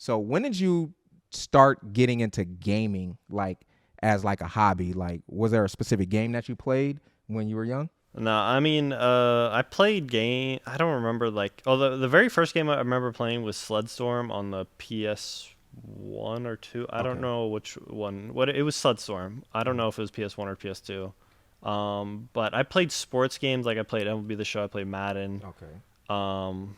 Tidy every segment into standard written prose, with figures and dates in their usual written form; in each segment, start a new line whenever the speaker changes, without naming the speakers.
So when did you start getting into gaming, like as like a hobby? Like, was there a specific game that you played when you were young?
No, I mean, I played game. I don't remember like. Oh, the very first game I remember playing was Sled on the PS1 or two. I don't
Okay.
know which one. What it was Sled. I don't
Mhm.
know if it was PS1 or PS2. But I played sports games like I played MLB The Show. I played Madden.
Okay.
Um,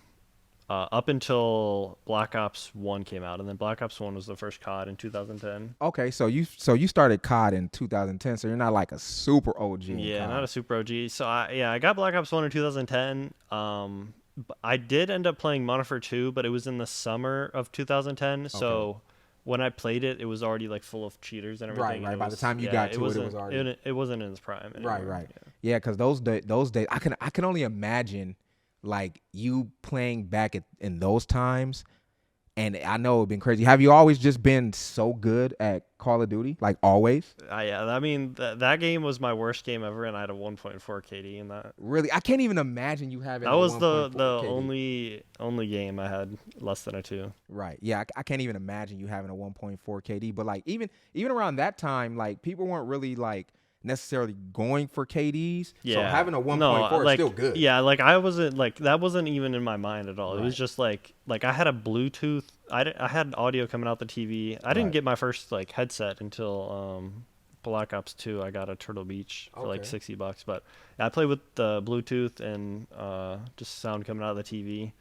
up until Black Ops 1 came out, and then Black Ops 1 was the first COD in 2010.
Okay. So you started COD in 2010. So you're not like a super OG in
Yeah, not
COD.
a super OG. So I got Black Ops 1 in 2010. I did end up playing Modern Warfare 2, but it was in the summer of 2010.
Okay.
So when I played it, it was already like full of cheaters and
Right.
everything, and
Right.
it
By the
was
time you
yeah,
got to it, it was already.
it wasn't in its prime
Right.
anymore.
Right. Yeah. Because those days, I can only imagine like you playing back in those times. And I know it's been crazy. Have you always just been so good at Call of Duty? Like always?
Yeah. I mean that game was my worst game ever, and I had a 1.4 KD in that.
Really? I can't even imagine you
That
having a
was the
1.4 KD.
only game I had less than a two.
Right. Yeah, I can't even imagine you having a 1.4 KD. But like even around that time, like people weren't really like necessarily going for KDs. So
Yeah.
having a
No,
1.4 is still
like
good.
yeah, like I wasn't like that wasn't even in my mind at all. It was
Right.
just like I had a Bluetooth. I had audio coming out the TV. I didn't
Right.
get my first like headset until Black Ops 2. I got a Turtle Beach for like
Okay.
$60, but yeah, I played with the Bluetooth and just sound coming out of the TV.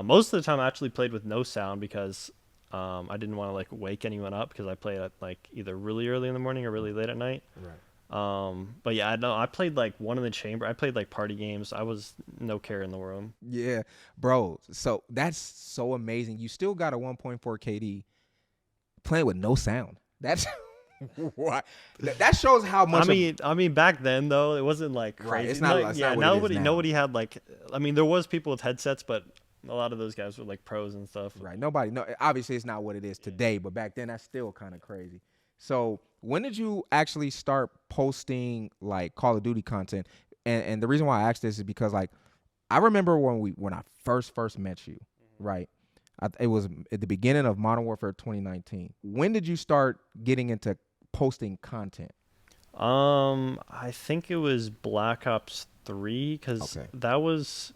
Most of the time I actually played with no sound because I didn't want to like wake anyone up because I played at like either really early in the morning or really late at night.
Right.
But yeah, I know I played like one in the chamber. I played like party games. I was no care in the world.
Yeah, bro. So that's so amazing. You still got a 1.4 KD playing with no sound. That's what that shows how much of
I mean, back then though, it wasn't like
right.
crazy.
It's
Yeah,
not what it is now.
nobody had like. I mean, there was people with headsets, but a lot of those guys were like pros and stuff.
Right. Nobody no obviously it's not what it is today, but back then that's still kind of crazy. So when did you actually start posting like Call of Duty content? And the reason why I asked this is because like I remember when I first met you, right? It was at the beginning of Modern Warfare 2019. When did you start getting into posting content?
I think it was Black Ops 3 because
Okay.
that was,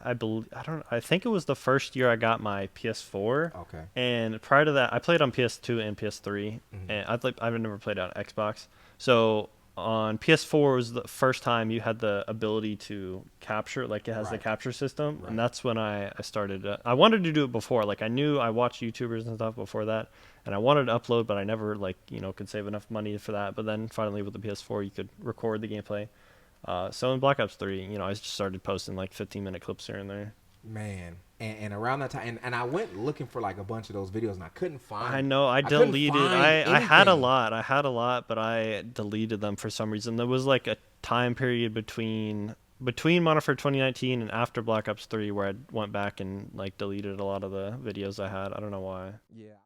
I believe, I don't, I think it was the first year I got my PS4,
Okay.
and prior to that, I played on PS2 and PS3,
Hmm.
and I've never played on Xbox. So on PS4 was the first time you had the ability to capture, like it has the
Right.
capture system, and
Right.
that's when I started. I wanted to do it before, like I knew I watched YouTubers and stuff before that, and I wanted to upload, but I never like could save enough money for that. But then finally with the PS4, you could record the gameplay. So in Black Ops 3, I just started posting like 15-minute clips here and there.
Man. And around that time and I went looking for like a bunch of those videos and
I know I
I couldn't
deleted.
find
I had a
anything.
lot. I had a lot, but I deleted them for some reason. There was like a time period between Modern Warfare 2019 and after Black Ops 3 where I went back and like deleted a lot of the videos I had. I don't know why.
Yeah.